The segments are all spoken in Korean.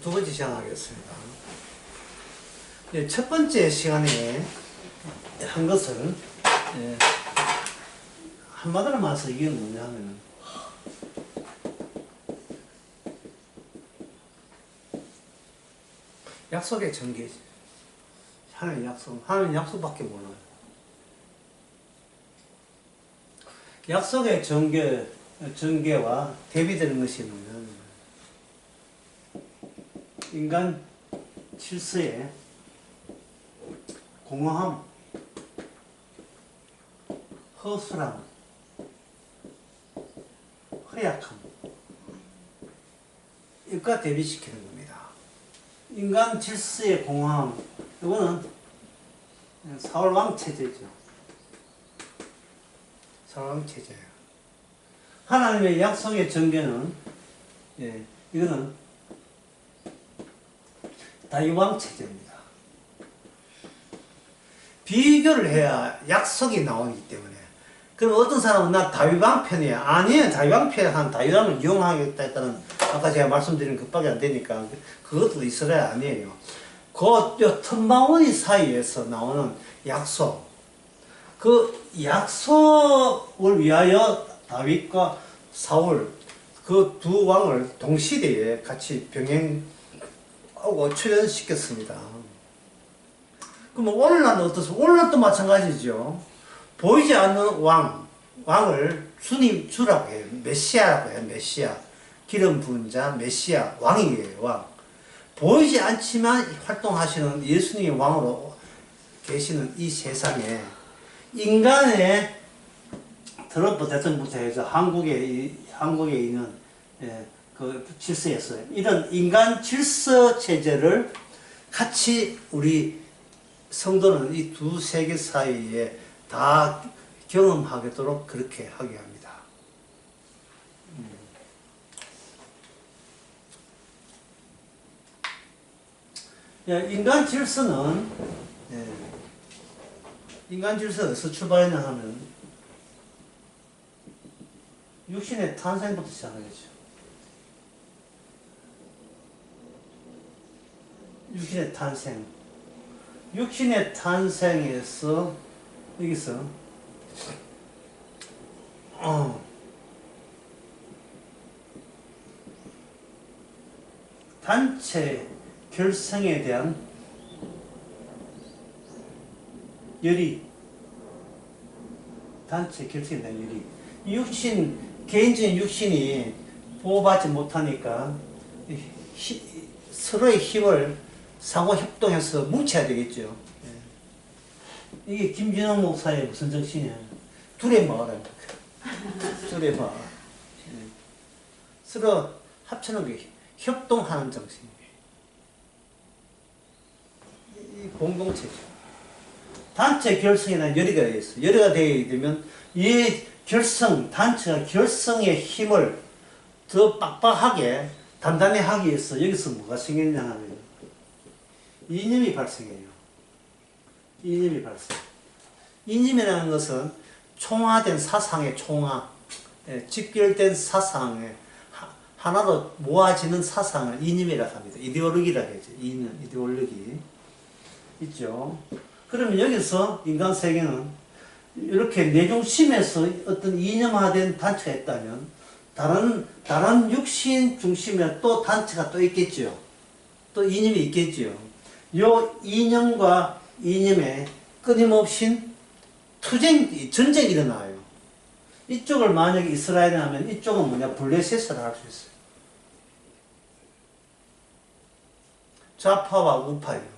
두 번째 시간하겠습니다. 첫 번째 시간에 한 것을 한마디로 말해서 이게 뭐냐 하면 약속의 전개지. 하나님 약속, 하나님 약속밖에 몰라요. 약속의 전개와 대비되는 것이 뭐냐면 인간 질서의 공허함, 허술함, 허약함, 이것과 대비시키는 겁니다. 인간 질서의 공허함, 이거는 사울왕 체제죠. 사울왕 체제예요. 하나님의 약속의 전개는 이거는 다윗왕 체제입니다. 비교를 해야 약속이 나오기 때문에. 그럼 어떤 사람은 나 다윗왕 편이야. 아니에요. 다윗왕 편은 다윗왕을 이용하겠다 했다는 아까 제가 말씀드린 것밖에 안 되니까 그것도 이스라엘 아니에요. 그 틈바구니 사이에서 나오는 약속. 그 약속을 위하여 다윗과 사울 그 두 왕을 동시대에 같이 병행하고 출연시켰습니다. 그럼 오늘날은 어떻습니까? 오늘날도 마찬가지죠. 보이지 않는 왕을 주라고 해요. 메시아라고 해요. 메시아. 기름 부은 자, 메시아, 왕이에요. 왕. 보이지 않지만 활동하시는 예수님의 왕으로 계시는 이 세상에 인간의 트럼프 대통령부터 해서 한국에 있는 그 질서에서 이런 인간 질서 체제를 같이 우리 성도는 이 두 세계 사이에 다 경험하도록 그렇게 하게 합니다. 인간 질서는 어디서 출발했냐 하면 육신의 탄생부터 시작하겠죠. 육신의 탄생. 육신의 탄생에서 여기서 단체 결성에 대한 열의, 단체 결성에 대한 열의. 개인적인 육신이 보호받지 못하니까 서로의 힘을 상호 협동해서 뭉쳐야 되겠죠. 이게 김진호 목사의 무슨 정신이야? 둘의 마을입니다. 둘의 마을. 서로 합쳐놓은 게 협동하는 정신이에요. 이 공동체죠. 단체 결성이나 열의가 되어 있어요. 열의가 되게 되면 이 단체가 결성의 힘을 더 빡빡하게 단단히 하기 위해서 여기서 뭐가 생겼냐 하면 이념이 발생해요. 이념이 발생. 이념이라는 것은 총화된 사상의 총화, 직결된 사상의 하나로 모아지는 사상을 이념이라고 합니다. 이데올로기라고 하죠. 이념, 이데올로기. 있죠. 그러면 여기서 인간 세계는 이렇게 내 중심에서 어떤 이념화된 단체가 있다면 다른 육신 중심에 또 단체가 또 있겠죠. 또 이념이 있겠죠. 요 이념과 이념에 끊임없이 전쟁이 일어나요. 이쪽을 만약에 이스라엘이 하면 이쪽은 뭐냐? 블레셋을 할 수 있어요. 좌파와 우파예요.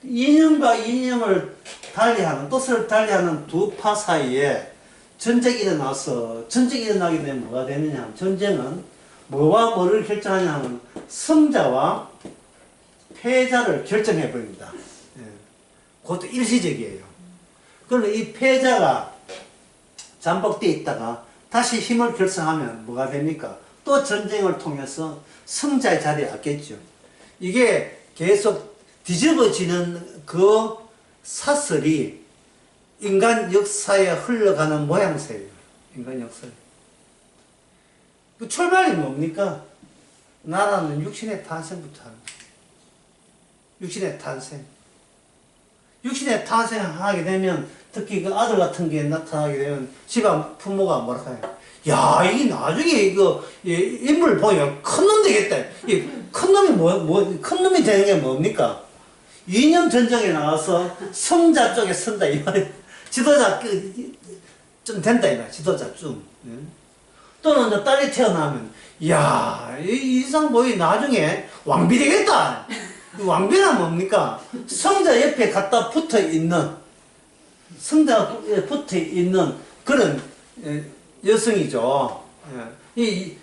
이념과 이념을 달리하는, 뜻을 달리하는 두 파 사이에 전쟁이 일어나서, 전쟁이 일어나게 되면 뭐가 되느냐 하면, 전쟁은 뭐와 뭐를 결정하냐 하면 승자와 패자를 결정해 버립니다. 그것도 일시적이에요. 그런데 이 패자가 잠복되어 있다가 다시 힘을 결성하면 뭐가 됩니까? 또 전쟁을 통해서 승자의 자리에 앉겠죠. 이게 계속 뒤집어지는 그 사슬이 인간 역사에 흘러가는 모양새예요. 인간 역사에. 그 출발이 뭡니까? 나라는 육신의 탄생부터 하는 거예요. 육신의 탄생. 육신의 탄생하게 되면 특히 그 아들 같은 게 나타나게 되면 집안 부모가 뭐라 해요? 야, 이게 나중에 이거 인물 보면 큰 놈 되겠다. 큰 놈이 큰 놈이 되는 게 뭡니까? 이념 전쟁에 나와서 성자 쪽에 선다 이 말이에요. 지도자 좀 된다 이 말이에요. 지도자 좀. 또는 이제 딸이 태어나면 야, 이 이상 보이 나중에 왕비 되겠다. 왕비는 뭡니까? 성자 옆에 갖다 붙어 있는 성자에 붙어 있는 그런 여성이죠. 이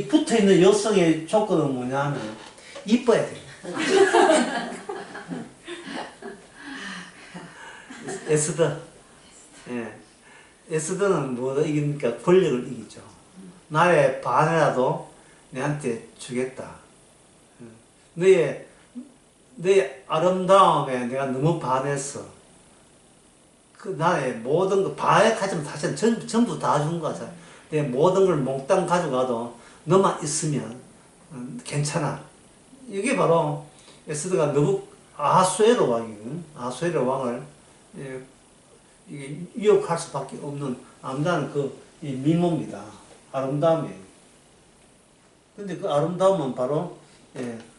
붙어 있는 여성의 조건은 뭐냐면 이뻐야 돼요. 에스더. 에스더는 뭐가 이깁니까? 권력을 이기죠. 나의 반이라도 내한테 주겠다. 너의 아름다움에 내가 너무 반했어. 그 나의 모든 거 반해가지면 사실 전부 다 준 거잖아. 내 모든 걸 몽땅 가져가도 너만 있으면 괜찮아. 이게 바로 에스더가 아하수에로 왕이거든. 아하수에로 왕을 이게 유혹할 수밖에 없는 아름다운 이 미모입니다. 아름다움이에요. 근데 그 아름다움은 바로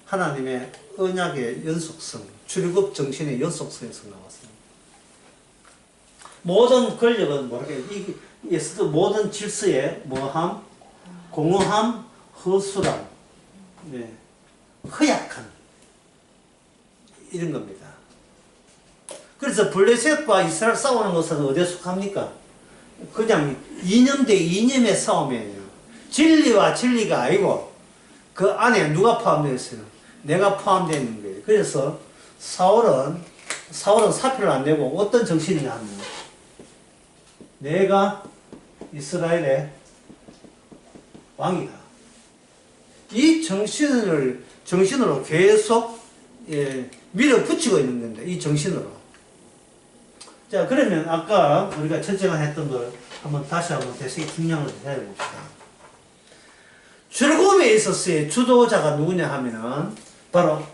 하나님의 언약의 연속성, 출애굽 정신의 연속성에서 나왔습니다. 모든 권력은 뭐랄까, 에스더 모든 질서에 뭐함, 공허함, 허술함, 허약한 이런 겁니다. 그래서 블레셋과 이스라엘 싸우는 것은 어디에 속합니까? 그냥 이념 대 이념의 싸움이에요. 진리와 진리가 아니고 그 안에 누가 포함되어 있어요? 내가 포함되어 있는 거예요. 그래서 사울은 사표를 안 내고 어떤 정신이냐 하면 내가 이스라엘의 왕이다. 이 정신으로 계속 밀어붙이고 있는 건데 이 정신으로. 자, 그러면 아까 우리가 첫째가 했던 걸 다시 한번 대세히 중량을 해봅시다. 출애굽에 있었어요. 주도자가 누구냐 하면은 바로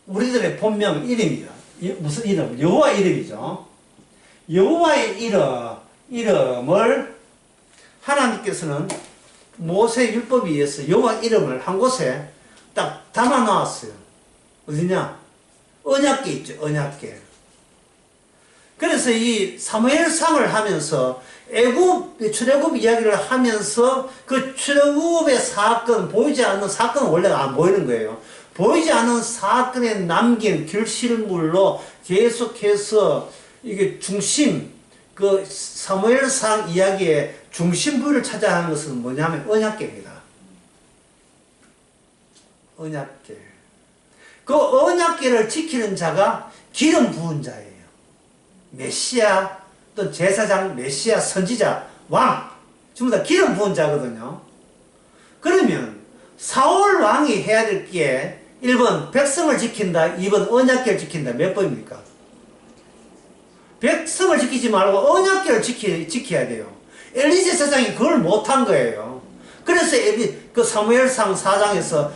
우리들의 본명 이름이다. 무슨 이름? 여호와 이름이죠. 여호와의 이름을 하나님께서는 모세 율법에 의해서 여호와 이름을 한 곳에 딱 담아 놨어요. 어디냐? 언약궤 있죠. 언약궤. 그래서 이 사무엘상을 하면서 출애굽 이야기를 하면서 그 출애굽의 사건, 보이지 않는 사건은 원래 안 보이는 거예요. 보이지 않는 사건에 남긴 결실물로 계속해서 이게 그 사무엘상 이야기의 중심부를 찾아야 하는 것은 뭐냐면 언약궤입니다. 언약궤. 그 언약궤를 지키는 자가 기름 부은 자예요. 메시아, 또 제사장, 메시아, 선지자, 왕, 전부 다 기름 부은 자거든요. 그러면 사울 왕이 해야 될 게 1번 백성을 지킨다, 2번 언약궤를 지킨다. 몇 번입니까? 백성을 지키지 말고 언약궤를 지켜야 돼요. 엘리 제사장이 그걸 못한 거예요. 그래서 그 사무엘상 4장에서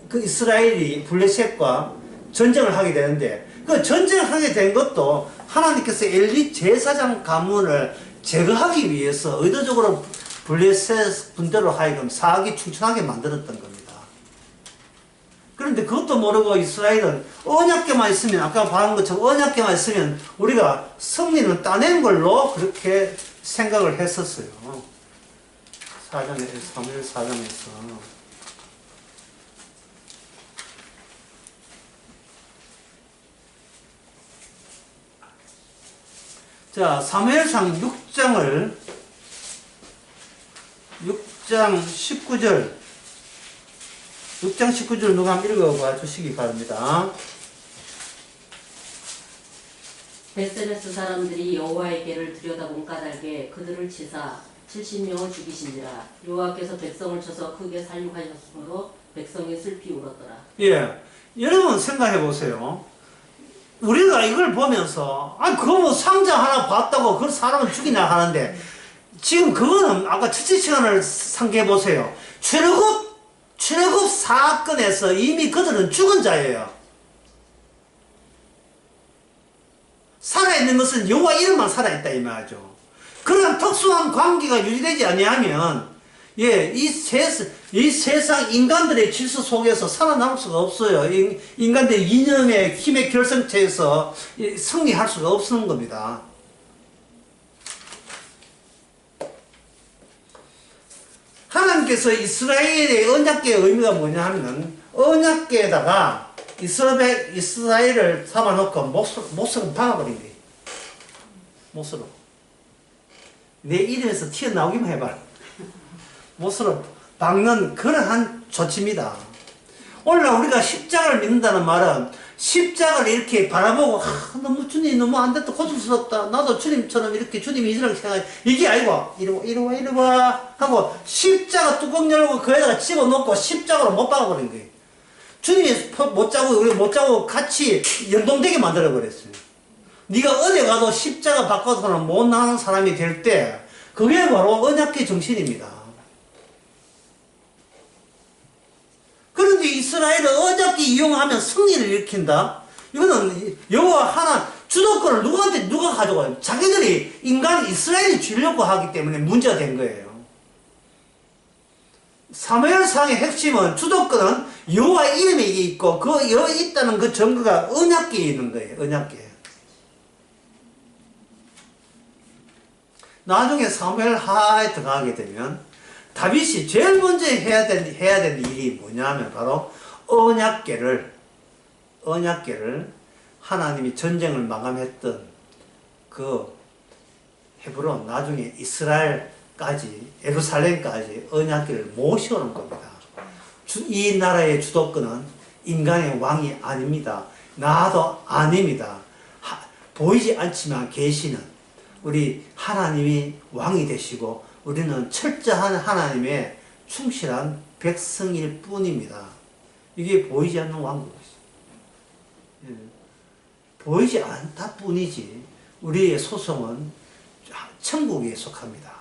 그 이스라엘이 블레셋과 전쟁을 하게 되는데 그 전쟁을 하게 된 것도 하나님께서 엘리 제사장 가문을 제거하기 위해서 의도적으로 블레셋 군대로 하여금 사악이 충천하게 만들었던 겁니다. 그런데 그것도 모르고 이스라엘은 언약궤만 있으면 아까 말한 것처럼 언약궤만 있으면 우리가 승리는 따낸 걸로 그렇게 생각을 했었어요. 사무엘 4장에서 자, 사무엘상 6장 19절 누가 한번 읽어봐 주시기 바랍니다. 베세메스 사람들이 여호와의 궤를 들여다본 까닭에 그들을 치사 70명을 죽이신지라. 여호와께서 백성을 쳐서 크게 살육하셨으므로 백성이 슬피 울었더라. 예, 여러분 생각해 보세요. 우리가 이걸 보면서 그거 뭐 상자 하나 봤다고 그 사람을 죽이나 하는데 지금 그거는 아까 첫째 시간을 상기해 보세요. 출애굽 사건에서 이미 그들은 죽은 자예요. 살아있는 것은 여호와 이름만 살아있다 이 말이죠. 그런 특수한 관계가 유지되지 아니하면 이 세상 인간들의 질서 속에서 살아남을 수가 없어요. 인간들의 이념의 힘의 결성체에서 승리할 수가 없는 겁니다. 하나님께서 이스라엘의 언약궤의 의미가 뭐냐 하면 언약궤에다가 이스라엘을 잡아놓고 못으로 박아버린 거예요. 못으로. 내 이름에서 튀어나오기만 해봐라. 못으로 박는 그러한 조치입니다. 오늘날 우리가 십자가를 믿는다는 말은 십자가를 이렇게 바라보고 너무 주님 너무 안 됐다 고통스럽다 나도 주님처럼 이렇게 주님이 이렇게 생각해 이게 아니고 이리 와 하고 십자가 뚜껑 열고 그에다가 집어넣고 십자가로 못 박아버린 거예요. 주님이 못 자고 우리 못 자고 같이 연동되게 만들어 버렸어요. 네가 어디 가도 십자가 바꿔서는 못 나가는 사람이 될 때 그게 바로 언약궤 정신입니다. 그런데 이스라엘은 언약궤 이용하면 승리를 일으킨다. 이거는 여호와 하나 주도권을 누가 가져가요? 자기들이 이스라엘이 주려고 하기 때문에 문제가 된 거예요. 사무엘상의 핵심은 주도권은 여호와 이름에 있고 그 여기 있다는 그 증거가 언약궤에 있는 거예요. 언약궤. 나중에 사무엘하에 들어가게 되면 다윗이 제일 먼저 해야 될 일이 뭐냐면 바로 언약궤를 하나님이 전쟁을 마감했던 그 헤브론 나중에 이스라엘까지 예루살렘까지 언약궤를 모셔오는 겁니다. 이 나라의 주도권은 인간의 왕이 아닙니다. 나도 아닙니다. 보이지 않지만 계시는 우리 하나님이 왕이 되시고 우리는 철저한 하나님의 충실한 백성일 뿐입니다. 이게 보이지 않는 왕국이죠. 보이지 않다 뿐이지 우리의 소송은 천국에 속합니다.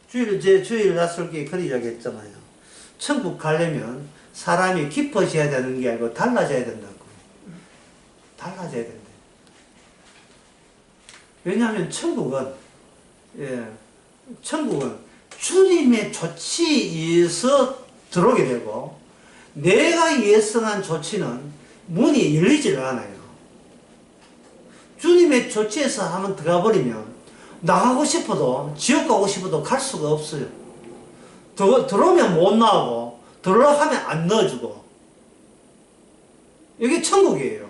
주일 낯설게 그런 이야기 했잖아요. 천국 가려면 사람이 깊어져야 되는 게 아니고 달라져야 된다고. 달라져야 된다. 왜냐하면 천국은 주님의 조치에 의해서 들어오게 되고 내가 예성한 조치는 문이 열리질 않아요. 주님의 조치에서 한번 들어가 버리면 나가고 싶어도 지옥 가고 싶어도 갈 수가 없어요. 들어오면 못 나오고 들어오려고 하면 안 넣어주고 이게 천국이에요.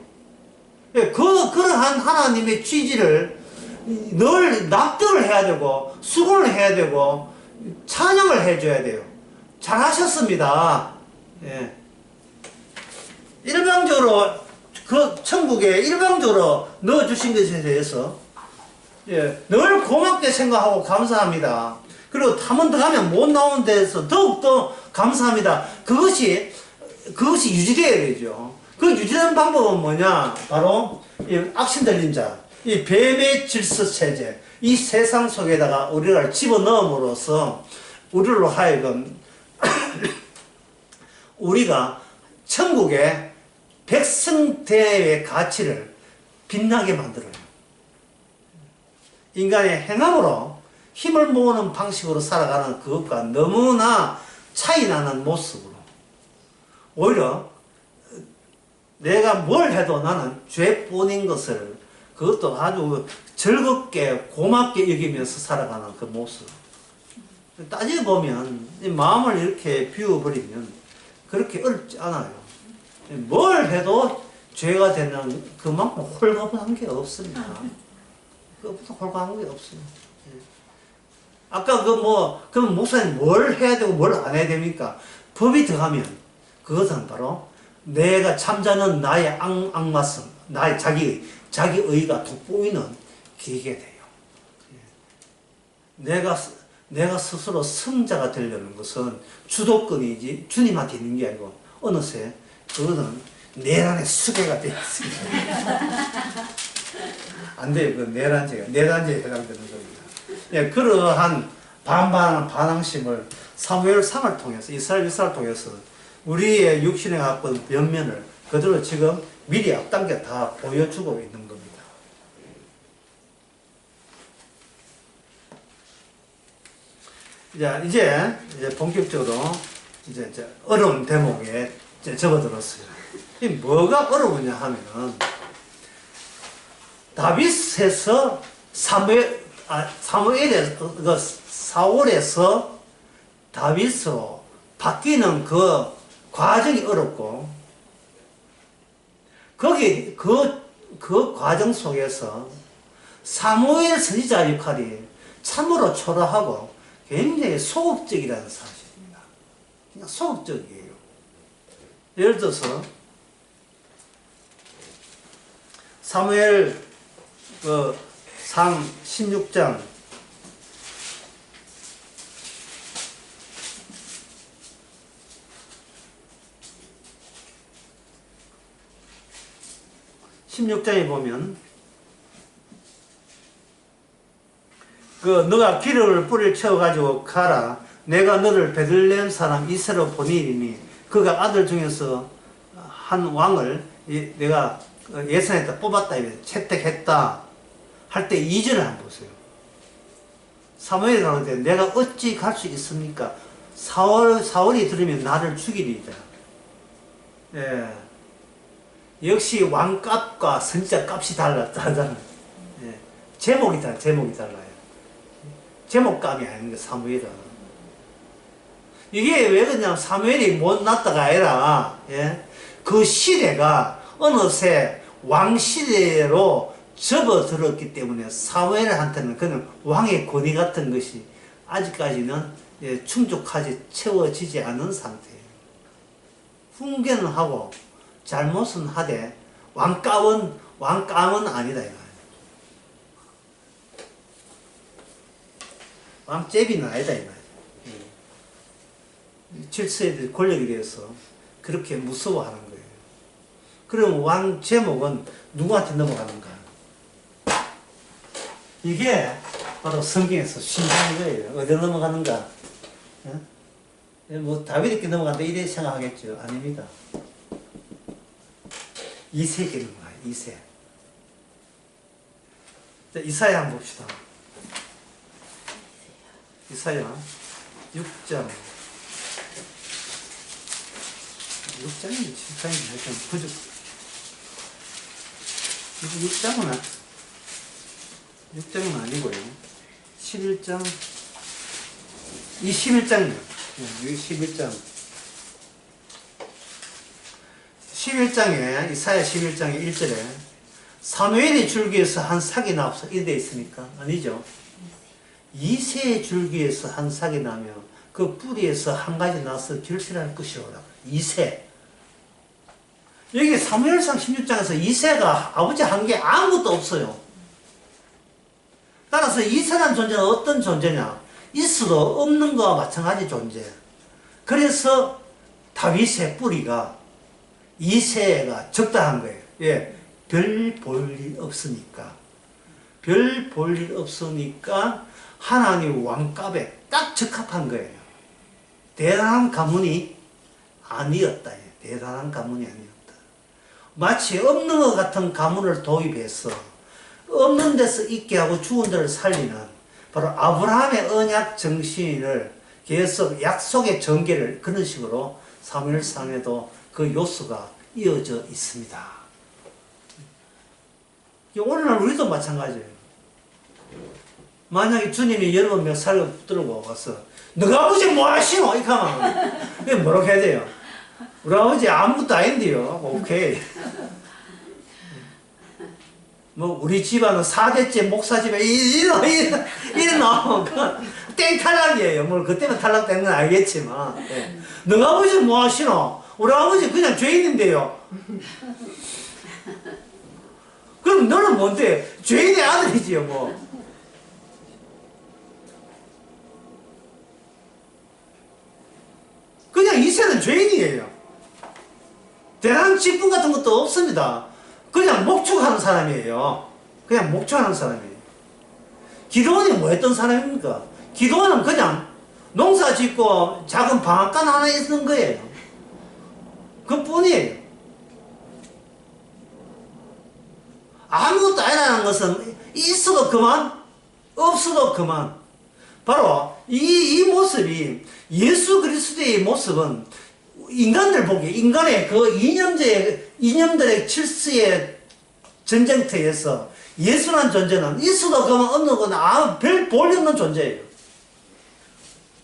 그러한 하나님의 취지를 늘 납득을 해야 되고 수고를 해야 되고 찬양을 해줘야 돼요. 잘하셨습니다. 예. 일방적으로 그 천국에 일방적으로 넣어주신 것에 대해서 늘 고맙게 생각하고 감사합니다. 그리고 한 번 더 가면 못 나오는 데서 더욱더 감사합니다. 그것이 유지되어야 되죠. 그 유지되는 방법은 뭐냐? 바로 이 악신 들린 자, 이 뱀의 질서 체제, 이 세상 속에다가 우리를 집어넣음으로써 우리로 하여금 우리가 천국의 백성대의 가치를 빛나게 만들어요. 인간의 행함으로 힘을 모으는 방식으로 살아가는 그것과 너무나 차이나는 모습으로 오히려 내가 뭘 해도 나는 죄뿐인 것을 그것도 아주 즐겁게 고맙게 여기면서 살아가는 그 모습. 따져보면 이 마음을 이렇게 비워버리면 그렇게 어렵지 않아요. 뭘 해도 죄가 되는 그만큼 홀가분한 게 없습니다. 그것보다 홀가분한 게 없어요. 아까 그럼 목사님 뭘 해야 되고 뭘 안 해야 됩니까? 법이 들어가면 그것은 바로 내가 잠자는 나의 악마성, 나의 자기의가 돋보이는 계기가 돼요. 내가 스스로 성자가 되려는 것은 주도권이지 주님한테 있는 게 아니고 어느새 그거는 내란의 수배가 되어 있습니다. 안 돼요. 그 내란죄에 해당되는 겁니다. 예, 그러한 반반한 반항심을 사무엘상을 통해서 이스라엘 역사를 통해서 우리의 육신에 갖고 있는 변면을 그대로 지금 미리 앞당겨 다 보여주고 있는 겁니다. 이제 본격적으로 이제 어려운 대목에 이제 접어들었어요. 이 뭐가 어려우냐 하면은 다윗에서 사울에서 다윗으로 바뀌는 그 과정이 어렵고 거기 그 과정 속에서 사무엘 선지자 역할이 참으로 초라하고 굉장히 소극적이라는 사실입니다. 그냥 소극적이에요. 예를 들어서 사무엘 상 16장 16장에 보면 너가 기름을 뿌리를 채워가지고 가라. 내가 너를 베들레헴 사람 이세로 보내리니 그가 아들 중에서 한 왕을 내가 예산에다 뽑았다, 채택했다 할 때 2절을 한번 보세요. 사무엘이 나오는데 내가 어찌 갈 수 있습니까? 사울이 들으면 나를 죽이리이다. 예. 역시 왕값과 선지자 값이 달랐잖아요. 예. 제목이 달라요. 제목감이 아닌가, 사무엘은. 이게 왜 그러냐면 사무엘이 못났다가 아니라, 예? 그 시대가 어느새 왕시대로 접어들었기 때문에 사무엘한테는 그는 왕의 권위 같은 것이 아직까지는 충족하지, 채워지지 않은 상태예요. 훈계는 하고 잘못은 하되 왕감은 아니다. 왕제비는 아니다. 7세의 권력에 대해서 그렇게 무서워하는 거예요. 그럼 왕 제목은 누구한테 넘어가는가? 이게 바로 성경에서 신기한 거예요. 어디 넘어가는가? 뭐 다윗에게 넘어간다 이래 생각하겠죠. 아닙니다. 이세에게 넘어가요. 이세. 자, 이사야 한번 봅시다. 이사야 6장 6장인지 7장인지 하여튼 부족 6장은 아니고요. 11장 21장이요. 11장에 이사야 11장의 1절에 사무엘의 줄기에서 한 삭이 나옵소 이래 되어 있습니까? 아니죠. 이새의 줄기에서 한 삭이 나며 그 뿌리에서 한 가지 나서 결실할 것이오라. 이새. 여기 사무엘상 16장에서 이새가 아버지 한 게 아무것도 없어요. 따라서 이새라는 존재는 어떤 존재냐? 있어도 없는 거와 마찬가지 존재. 그래서 다윗의 뿌리가 이새가 적당한 거예요. 예, 별 볼 일 없으니까. 별 볼 일 없으니까 하나님 왕값에 딱 적합한 거예요. 대단한 가문이 아니었다. 대단한 가문이 아니었다. 마치 없는 것 같은 가문을 도입해서 없는 데서 있게 하고 죽은 데를 살리는 바로 아브라함의 언약 정신을 계속 약속의 전개를 그런 식으로 사무엘상에도 그 요소가 이어져 있습니다. 오늘날 우리도 마찬가지예요. 만약에 주님이 여러분 멱살을 붙들고 와서 너가 아버지 뭐 하시노? 이렇게 하면 뭐라고 해야 돼요? 우리 아버지 아무것도 아닌데요. 오케이. 뭐 우리 집안은 4대째 목사 집에 이런 땡 탈락이에요. 뭐 그때만 탈락된 건 알겠지만 예. 너가 아버지 뭐 하시노? 우리 아버지 그냥 죄인인데요. 그럼 너는 뭔데? 죄인의 아들이지요 뭐. 그냥 이세는 죄인이에요. 대단한 직분 같은 것도 없습니다. 그냥 목축하는 사람이에요. 그냥 목축하는 사람이에요. 기도원이 뭐 했던 사람입니까? 기도원은 그냥 농사 짓고 작은 방앗간 하나 있는 거예요. 그뿐이에요. 아무것도 아니라는 것은 있어도 그만, 없어도 그만. 바로 이 모습이, 예수 그리스도의 모습은 인간들 보기에, 인간의 그 이념들의 질서의 전쟁터에서 예수라는 존재는 있어도 그만, 없는 건 별 볼이 없는 존재예요.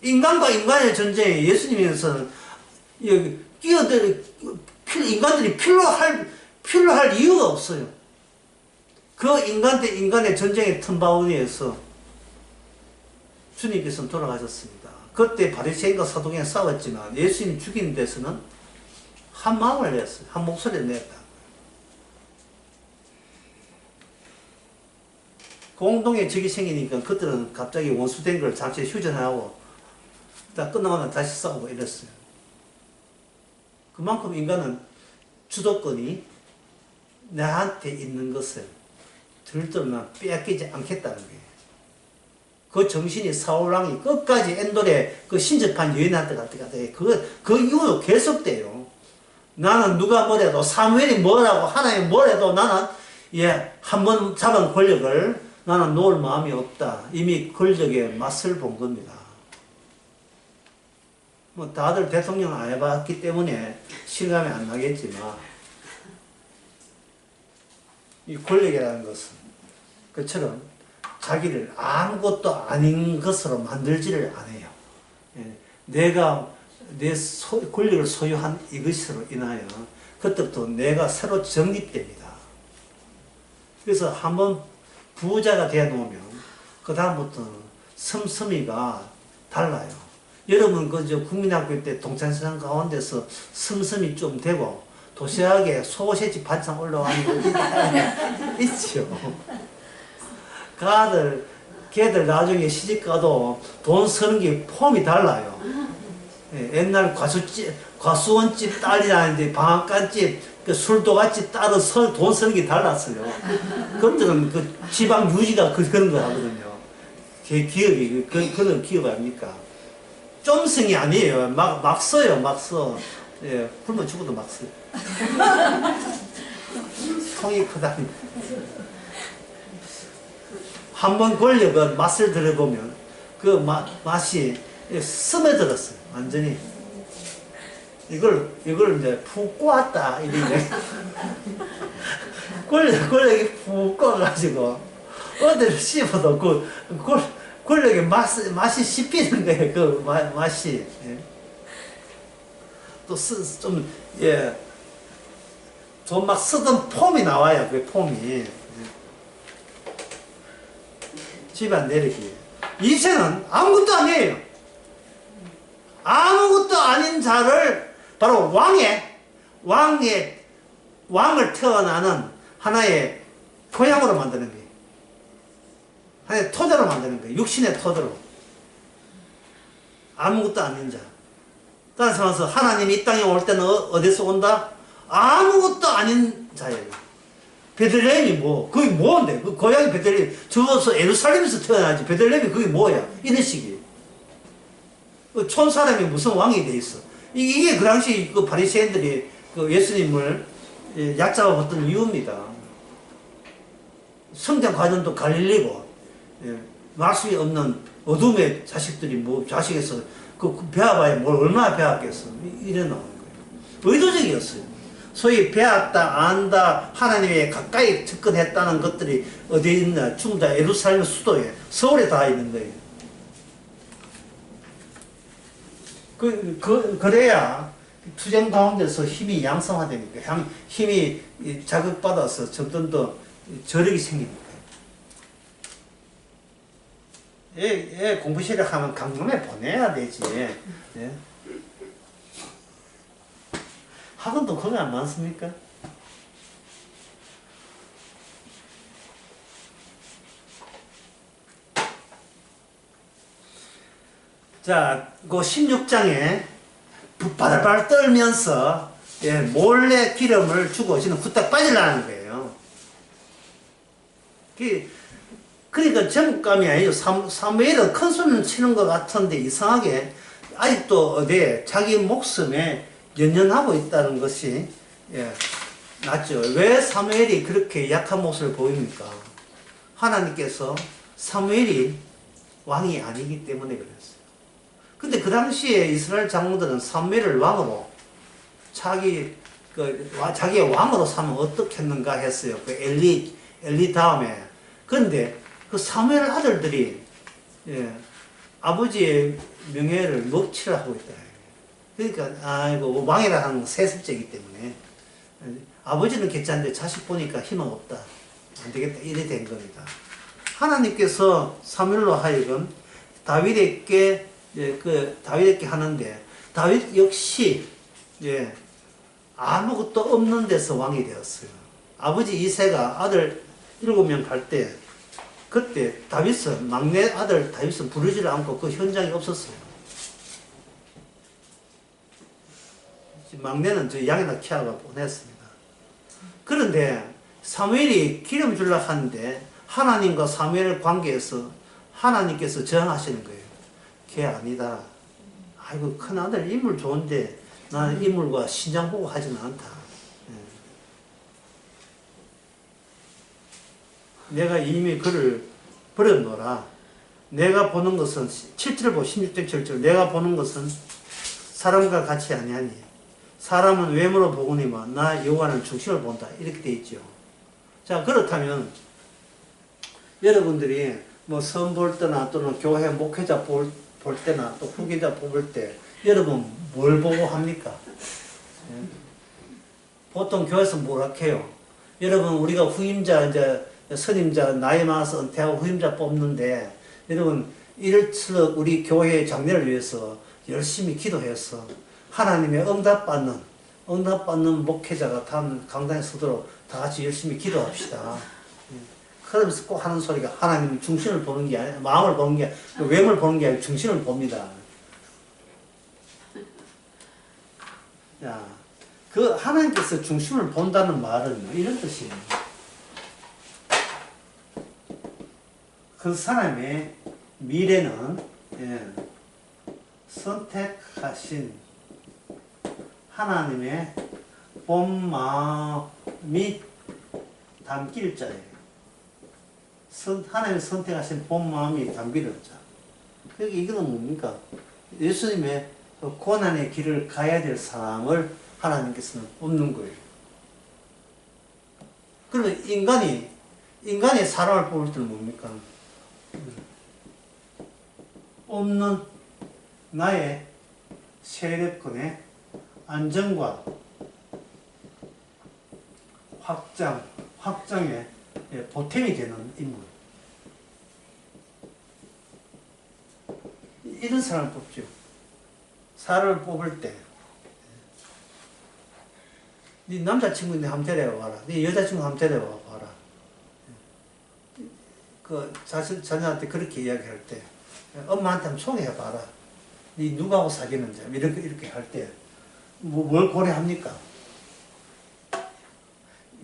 인간과 인간의 전쟁에 예수님에서는 인간들이 필요할 이유가 없어요. 그 인간 대 인간의 전쟁의 틈바구니에서 주님께서는 돌아가셨습니다. 그때 바리새인과 사도행이 싸웠지만 예수님 죽이는 데서는 한 마음을 냈어요. 한 목소리를 냈다. 공동의 적이 생기니까 그들은 갑자기 원수된 걸 잠시 휴전하고 다 끝나고 다시 싸우고 이랬어요. 그만큼 인간은 주도권이 나한테 있는 것을 들들면 빼앗기지 않겠다는 거예요. 그 정신이 사울왕이 끝까지 엔돌의 그 신접한 여인한테 갔다가 그 이후로 계속돼요. 나는 누가 뭐래도 사무엘이 뭐라고 하나님이 뭐래도 나는 한번 잡은 권력을 나는 놓을 마음이 없다. 이미 권력에 맛을 본 겁니다. 뭐 다들 대통령 안 해봤기 때문에 실감이 안 나겠지만 이 권력이라는 것은 그처럼 자기를 아무것도 아닌 것으로 만들지를 않아요. 내가 내 권력을 소유한 이것으로 인하여 그때부터 내가 새로 정립됩니다. 그래서 한번 부자가 되어 놓으면 그 다음부터는 씀씀이가 달라요. 여러분 그저 국민학교 때 동창회장 가운데서 씀씀이 좀 되고 도시락에 소세지 반찬 올라가는 거 있죠. 걔들 나중에 시집가도 돈 쓰는 게 폼이 달라요. 옛날 과수원집 딸이라는데 방앗간집, 그 술도같이 따로 돈 쓰는 게 달랐어요. 그것들은 그 지방 유지가 그런 거 하거든요. 기업이, 그런 기업 아닙니까? 쫌성이 아니에요. 막 써요, 막 써. 굶어 죽어도 막 써요. 통이 크다니. 한번 권력은 맛을 들어보면 그 맛이 스며들었어요. 완전히. 이걸 이제 푹 꼬았다. 이런데. 권력이 푹 꼬아가지고 어디를 씹어도 권력의 맛이 씹히는 거예요. 그 맛이. 또 좀 막 쓰던 폼이 나와요. 그 폼이. 집안 내리기. 이세는 아무것도 아니에요. 아무것도 아닌 자를 바로 왕을 태어나는 하나의 토양으로 만드는 거예요. 하나의 토대로 만드는 거예요. 육신의 토대로. 아무것도 아닌 자. 따라서 말해서 하나님이 이 땅에 올 때는 어디서 온다? 아무것도 아닌 자예요. 베들레헴이 뭐, 그게 뭔데? 그 고향이 베들레헴. 저서 예루살렘에서 태어나지. 베들레헴이 그게 뭐야? 이런 식이에요. 촌 사람이 무슨 왕이 돼 있어. 이게 그 당시 그 바리새인들이 그 예수님을 얕잡아봤던 이유입니다. 성장 과정도 갈릴리고, 말씀이 없는 어둠의 자식들이 자식에서 그 배워봐야 뭘 얼마나 배웠겠어. 이래 나오는 거예요. 의도적이었어요. 소위 배웠다, 안다, 하나님에 가까이 접근했다는 것들이 어디에 있나? 전부 다 예루살렘 수도에, 서울에 다 있는 거예요. 그래야 투쟁 가운데서 힘이 양성화되니까, 힘이 자극받아서 점점 더 저력이 생기니까. 애 공부 시작하면 강남에 보내야 되지. 예? 학원도 거기 안 많습니까? 자, 그 16장에 바글바글 떨면서 몰래 기름을 주고 지는 후딱 빠지려는 거예요. 그러니까 정감이 아니죠. 사무엘은 큰 소리는 치는 것 같은데 이상하게 아직도 어디에 자기 목숨에 연연하고 있다는 것이 예, 맞죠. 왜 사무엘이 그렇게 약한 모습을 보입니까? 하나님께서 사무엘이 왕이 아니기 때문에 그랬어요. 근데 그 당시에 이스라엘 장로들은 사무엘을 왕으로 자기의 왕으로 삼으면 어떻겠는가 했어요. 그 엘리 다음에. 그런데 그 사무엘 아들들이 예, 아버지의 명예를 먹칠을 하고 있다. 그러니까 아이고 왕이라 하는 건 세습제이기 때문에 아버지는 괜찮은데 자식 보니까 희망 없다. 안 되겠다. 이래 된 겁니다. 하나님께서 사무엘로 하여금 다윗에게 하는데 다윗 역시 예, 아무것도 없는 데서 왕이 되었어요. 아버지 이새가 아들 7명 갈 때 그때 다윗은 막내 아들 다윗은 부르지를 않고 그 현장에 없었어요. 막내는 저 양이나 키아가 보냈습니다. 그런데 사무엘이 기름 주려 하는데 하나님과 사무엘 관계에서 하나님께서 정하시는 거예요. 걔 아니다. 아이고 큰 아들 인물 좋은데 나는 인물과 신장 보고 하지는 않다. 내가 이미 그를 버려놓으라. 내가 보는 것은 7절 보고 16절 7절 내가 보는 것은 사람과 같이 아니하니 사람은 외모로 보거니와 나 여호와는 중심을 본다. 이렇게 돼 있죠. 자 그렇다면 여러분들이 뭐 선 볼 때나 또는 교회 목회자 볼 때나 또 후계자 뽑을 때 여러분 뭘 보고 합니까? 보통 교회에서 뭐라 해요? 여러분 우리가 후임자 이제 선임자 나이 많아서 은퇴하고 후임자 뽑는데 여러분 이럴수록 우리 교회의 장래를 위해서 열심히 기도해서 하나님의 응답받는 목회자가 다음 강단에 서도록 다 같이 열심히 기도합시다. 그러면서 꼭 하는 소리가 하나님 중심을 보는 게 아니라 마음을 보는 게 외모를 보는 게 아니라 중심을 봅니다. 야, 그 하나님께서 중심을 본다는 말은 이런 뜻이에요. 그 사람의 미래는 선택하신 하나님의 본 마음이 담길 자예요. 하나님이 선택하신 본 마음이 담기는 자. 그러니까 이거는 뭡니까? 예수님의 고난의 길을 가야 될 사람을 하나님께서는 뽑는 거예요. 그러면 인간이 사람을 뽑을 때는 뭡니까? 없는 나의 세력권의 안정과 확장의 보탬이 되는 인물. 이런 사람을 뽑죠. 사람을 뽑을 때, 네 남자친구인데 한번 데려와라. 네 여자친구 한번 데려와봐라. 그 자녀한테 그렇게 이야기할 때, 엄마한테 한번 소개해봐라. 네 누구하고 사귀는지 이렇게 할 때, 뭘 고려합니까?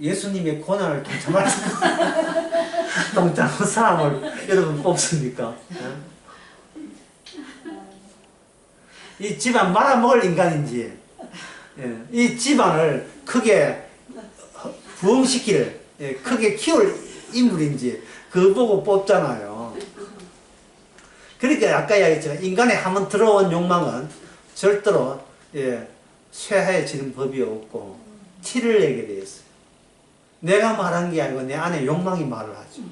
예수님의 고난을 동참한 사람을 여러분 뽑습니까? 이 집안 말아먹을 인간인지, 이 집안을 크게 부흥시킬, 크게 키울 인물인지, 그거 보고 뽑잖아요. 그러니까 아까 이야기했지만, 인간의 한번 들어온 욕망은 절대로, 쇠하해지는 법이 없고, 티를 내게 되어 있어요. 내가 말한 게 아니고 내 안에 욕망이 말을 하죠.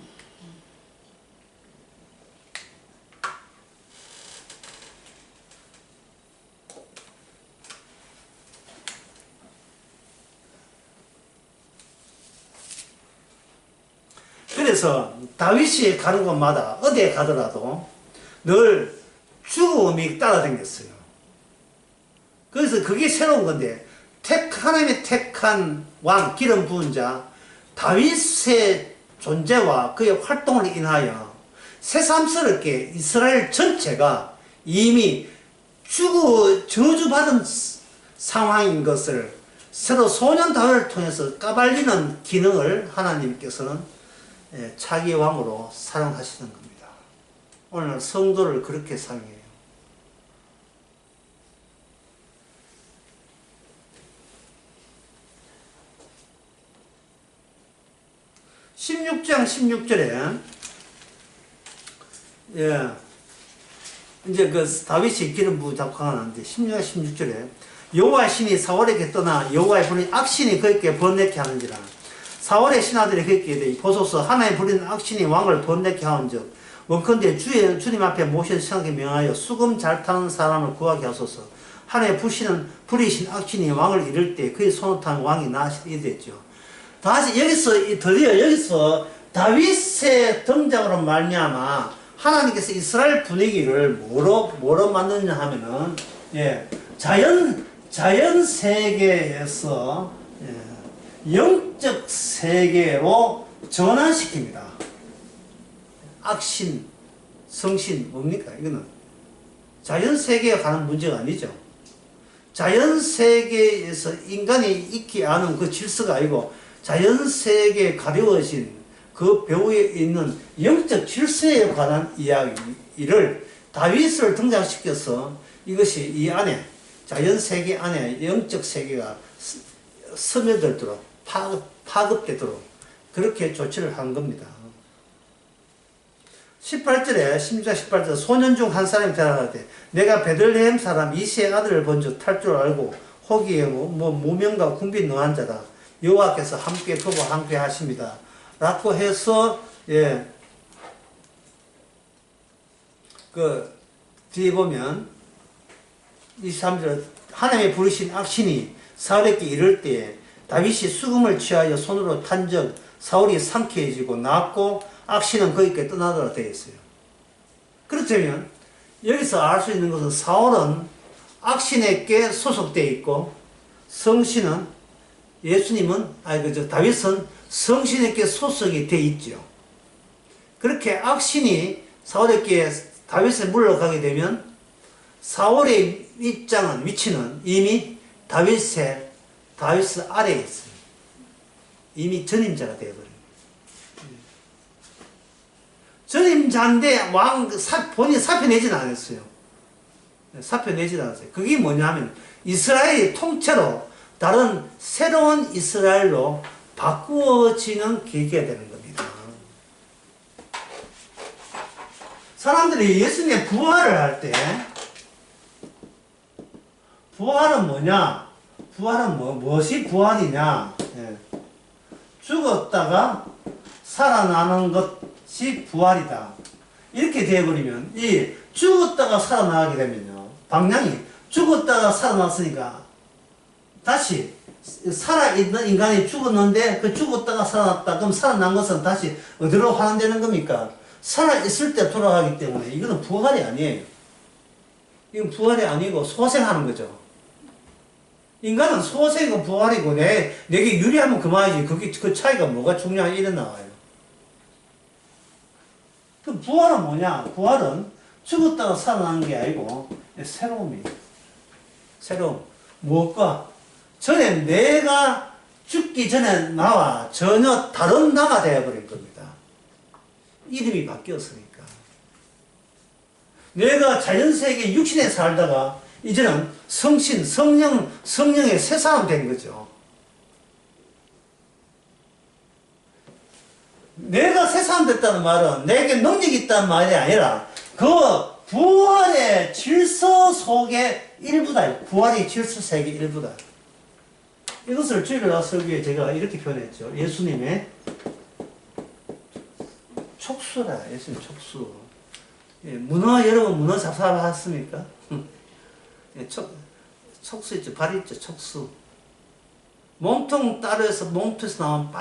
그래서 다윗이 가는 곳마다 어디에 가더라도 늘 죽음이 따라다녔어요. 그래서 그게 새로운 건데 하나님의 택한 왕, 기름 부은 자 다윗의 존재와 그의 활동을 인하여 새삼스럽게 이스라엘 전체가 이미 저주받은 상황인 것을 새로 소년 다윗을 통해서 까발리는 기능을 하나님께서는 차기 왕으로 사용하시는 겁니다. 오늘 성도를 그렇게 사용해요. 16장 16절에 이제 그 다윗이 기름 부어 잡고 가는데 16장 16절에 여호와의 신이 사울에게 떠나 여호와의 불이 악신이 그에게 번뇌케 하는지라. 사울의 신하들이 그에게 이르되 보소서 하나님 부리는 악신이 왕을 번뇌케 하온즉 원컨대 주님 앞에 모신 신하에게 명하여 수금 잘 타는 사람을 구하게 하소서. 하나님의 부리신 악신이 왕을 이를 때 그의 손을 탄 왕이 나시되 이랬죠. 다시 드디어 여기서 다윗의 등장으로 말미암아 하나님께서 이스라엘 분위기를 뭐로 만드냐 하면은 자연 세계에서 영적 세계로 전환시킵니다. 악신, 성신 뭡니까? 이거는 자연 세계에 관한 문제가 아니죠. 자연 세계에서 인간이 익히 아는 그 질서가 아니고 자연 세계에 가려워진 그 배후에 있는 영적 질서에 관한 이야기를 다윗을 등장시켜서 이것이 이 안에 자연 세계 안에 영적 세계가 스며들도록 파급되도록 그렇게 조치를 한 겁니다. 18절에 16장 18절 소년 중 한 사람이 대답하되 내가 베들레헴 사람 이새의 아들을 본즉 탈 줄 알고 호기에 무명과 군비 능한 자다. 여호와께서 함께 그와 함께 하십니다. 라고 해서 그 뒤에 보면 23절 하나님의 부르신 악신이 사울에게 이를 때에 다윗이 수금을 취하여 손으로 탄적 사울이 상쾌해지고 나았고 악신은 그에게 떠나더라 되어 있어요. 그렇다면 여기서 알 수 있는 것은 사울은 악신에게 소속되어 있고 성신은 다윗은 성신에게 소속이 되어 있죠. 그렇게 악신이 사울에게 다윗에 물러가게 되면 사울의 위치는 이미 다윗 아래에 있어요. 이미 전임자가 되어버려요. 전임자인데 본인이 사표 내진 않았어요. 사표 내진 않았어요. 그게 뭐냐 하면 이스라엘이 통째로 다른 새로운 이스라엘로 바꾸어지는 계기가 되는 겁니다. 사람들이 예수님의 부활을 할 때 부활은 뭐냐? 부활은 무엇이 부활이냐? 죽었다가 살아나는 것이 부활이다. 이렇게 되어버리면 이 죽었다가 살아나게 되면요. 방향이 죽었다가 살아났으니까 다시 살아있는 인간이 죽었는데 그 죽었다가 살아났다. 그럼 살아난 것은 다시 어디로 환원되는 겁니까? 살아있을 때 돌아가기 때문에 이거는 부활이 아니에요. 이건 부활이 아니고 소생하는 거죠. 인간은 소생이고 부활이고 내게 유리하면 그만이지. 그 차이가 뭐가 중요한 일이 나와요. 그 부활은 뭐냐? 부활은 죽었다가 살아나는 게 아니고 새로움이에요. 새로움. 무엇과? 전에 내가 죽기 전에 나와 전혀 다른 나가 되어버린 겁니다. 이름이 바뀌었으니까. 내가 자연세계 육신에 살다가 이제는 성령의 새 사람 된 거죠. 내가 새 사람 됐다는 말은 내게 능력이 있다는 말이 아니라 그 부활의 질서 속의 일부다. 부활의 질서 세계 일부다. 이것을 주일날 설교에 제가 이렇게 표현했죠. 예수님의 촉수라. 예수님 촉수. 여러분 문어 잡사봤습니까? 촉수 있죠. 발 있죠. 촉수. 몸통 따로해서 몸통에서 나온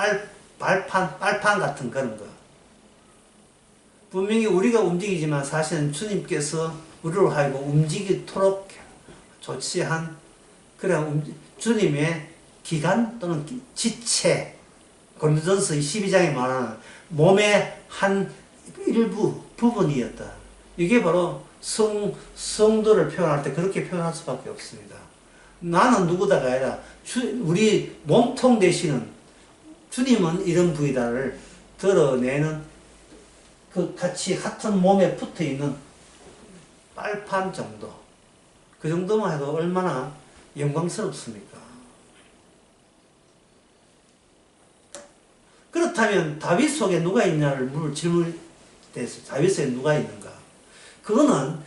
빨판 같은 그런 거. 분명히 우리가 움직이지만 사실은 주님께서 우리로 하여금 움직이도록 조치한 주님의 기관 또는 지체, 고린도전서 12장에 말하는 몸의 한 일부 부분이었다. 이게 바로 성도를 표현할 때 그렇게 표현할 수밖에 없습니다. 나는 누구다가 아니라 우리 몸통 되시는 주님은 이런 부위다를 드러내는 그 같이 같은 몸에 붙어 있는 빨판 정도. 그 정도만 해도 얼마나 영광스럽습니까? 그렇다면 다윗 속에 누가 있냐를 질문돼서 다윗 속에 누가 있는가? 그거는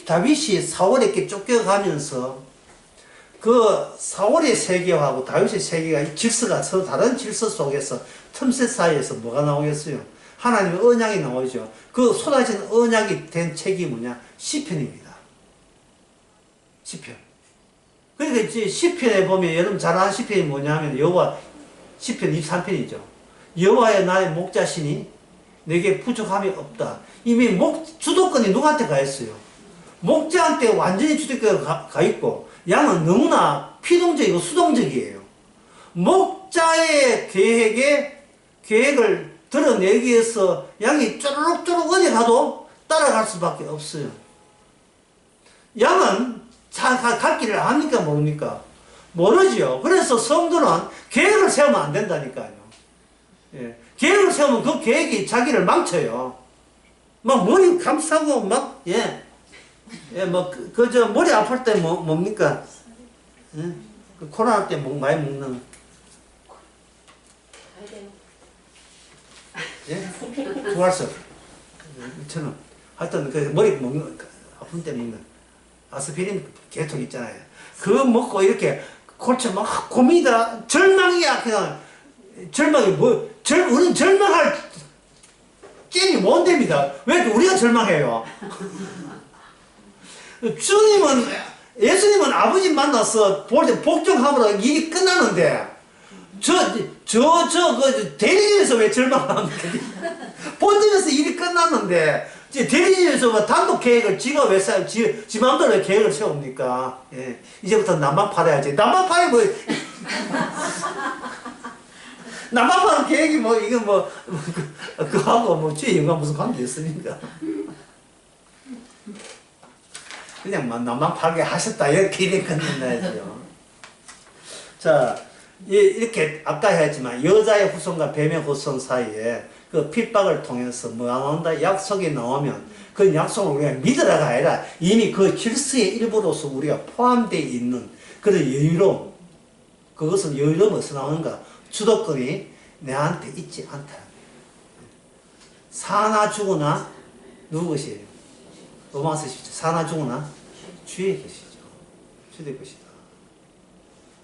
다윗이 사울에게 쫓겨가면서 그 사울의 세계하고 다윗의 세계가 질서가 서로 다른 질서 속에서 틈새 사이에서 뭐가 나오겠어요? 하나님의 언약이 나오죠. 그 쏟아진 언약이 된 책이 뭐냐? 시편입니다. 시편. 그러니까 이제 시편에 보면 여러분 잘 아는 시편이 뭐냐면 여호와 시편 23편이죠. 여호와의 나의 목자시니 내게 부족함이 없다. 이미 주도권이 누구한테 가 있어요? 목자한테 완전히 주도권이 가 있고 양은 너무나 피동적이고 수동적이에요. 목자의 계획을 드러내기 위해서 양이 쪼르륵쪼르륵 어디 가도 따라갈 수밖에 없어요. 양은 갈 길을 압니까 모릅니까? 모르지요. 그래서 성도는 계획을 세우면 안 된다니까요. 예. 계획을 세우면 그 계획이 자기를 망쳐요. 막 머리 감싸고 막 머리 아플 때 뭡니까? 예? 그 코로나 때 많이 먹는 부활석. 저는 하여튼 그 머리 먹는 아픈 때 먹는 아스피린 계통 있잖아요. 그거 먹고 이렇게 골치 막 고민이다. 절망이야. 그냥 절망이 우리는 절망할 게임이 못 됩니다. 왜 우리가 절망해요? 예수님은 아버지 만나서 복종함으로 일이 끝나는데 그 대리점에서 왜 절망합니까? 본점에서 일이 끝났는데 대리점에서 단독 계획을 지 마음대로 왜 계획을 세웁니까? 예. 이제부터 남방 팔아야지. 남방 팔이 뭐 남방 파는 계획이 그거하고 주의 영광 무슨 관계 있습니까? 그냥 남방 팔게 하셨다 이렇게 일이 끝난다죠. 자, 이렇게 아까 했지만 여자의 후손과 뱀의 후손 사이에 그 핍박을 통해서 뭐가 나온다? 약속이 나오면 그 약속을 우리가 믿으라가 아니라 이미 그 질서의 일부로서 우리가 포함되어 있는 그런 여유로움. 그것은 여유로움 어디서 나오는가? 주도권이 내한테 있지 않다. 사나 죽으나 누구 것이에요? 로마서 10절. 사나 죽으나 주의 것이죠. 주의 것이다.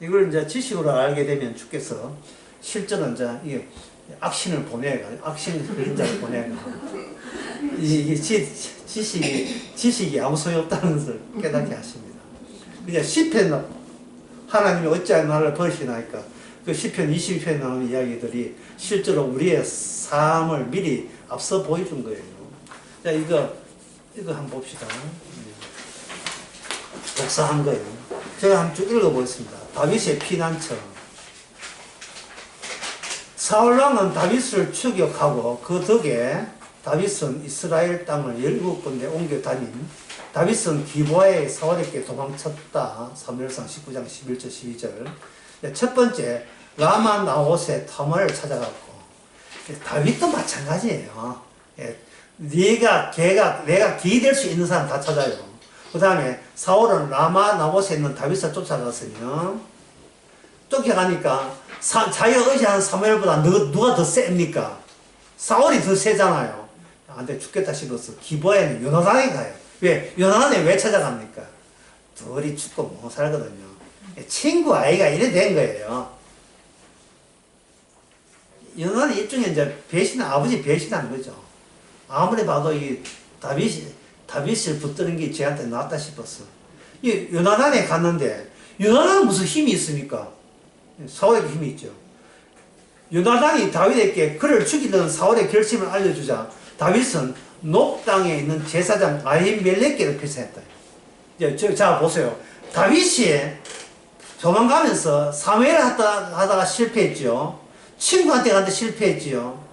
이걸 이제 지식으로 알게 되면 주께서 실제로 이제 이게 악신을 보내가, 악신 그림자를 보내가, 이게 지식이 아무 소용 없다는 것을 깨닫게 하십니다. 그냥 시편 하나님이 어찌하여 나를 버리시나니까 그 시편 20편에 나오는 이야기들이 실제로 우리의 삶을 미리 앞서 보여준 거예요. 자, 이거 한번 봅시다. 독사한 거예요. 제가 한번 쭉 읽어보겠습니다. 다윗의 피난처. 사울왕은 다윗을 추격하고 그 덕에 다윗은 이스라엘 땅을 17군데 옮겨 다닌 다윗은 기브아에 사울에게 도망쳤다. 사무엘상 19장 11절 12절. 첫 번째 라마 나옷의 터널을 찾아갔고 다윗도 마찬가지예요. 내가 기될 수 있는 사람 다 찾아요. 그 다음에 사울은 라마 나옷에 있는 다윗을 쫓아갔으며 쫓겨가니까 자기가 의지하는 사무엘보다 누가 더 셉니까? 사울이 더 세잖아요. 근데 죽겠다 싶어서 기브아에는 요나단에 가요. 왜? 요나단에 왜 찾아갑니까? 둘이 죽고 못 살거든요. 친구 아이가 이래 된 거예요. 요나단이 일종의 이제 아버지 배신한 거죠. 아무리 봐도 이 다윗을 붙드는 게 쟤한테 낫다 싶었어. 이 요나단에 갔는데 요나단은 무슨 힘이 있습니까? 사울에게 힘이 있죠. 요나단이 다윗에게 그를 죽이려는 사울의 결심을 알려주자 다윗은 높 땅에 있는 제사장 아히멜렉에게 표시했다. 자 보세요. 다윗이 도망가면서 사무엘 하다가 실패했죠. 친구한테 갔는데 실패했지요.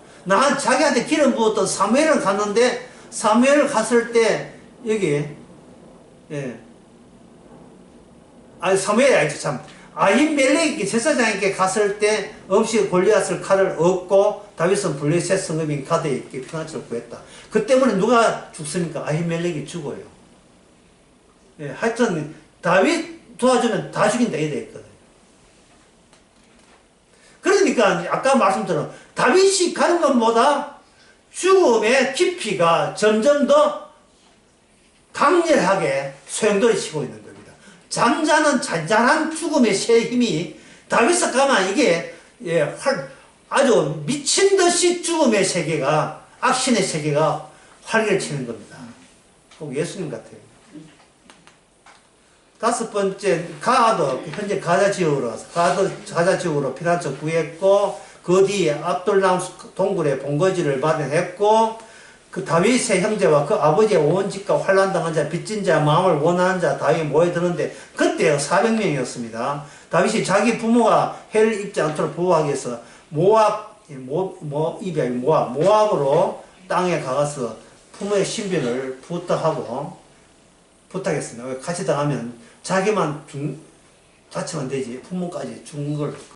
자기한테 기름 부었던 사무엘을 갔는데 사무엘 갔을 때 여기 사무엘이 아니죠. 참 아히멜렉이 제사장에게 갔을 때 없이 골리앗을 칼을 얻고 다윗은 블레셋 성읍인 가드에 있게 평안을 구했다. 그 때문에 누가 죽습니까? 아히멜렉이 죽어요. 예, 하여튼 다윗 도와주면 다 죽인다 이래 했거든요. 그러니까 아까 말씀드린 다윗이 가는 것보다 죽음의 깊이가 점점 더 강렬하게 소용돌이 치고 있는 겁니다. 잔잔한 죽음의 새 힘이 다윗을 가면 이게 아주 미친 듯이 죽음의 세계가 악신의 세계가 활개를 치는 겁니다. 꼭 예수님 같아요. 다섯 번째, 현재 가자 지역으로 피난처 구했고, 그 뒤에 압돌람 동굴의 본거지를 마련했고, 그 다윗의 형제와 그 아버지의 온 집과 환난당한 자, 빚진 자, 마음을 원하는 자, 다윗이 모여드는데, 그때 400명이었습니다. 다윗이 자기 부모가 해를 입지 않도록 보호하기 위해서 모압으로 땅에 가서 부모의 신변을 부탁했습니다. 같이 당하면 자기만 다치면 되지 부모까지 죽는 걸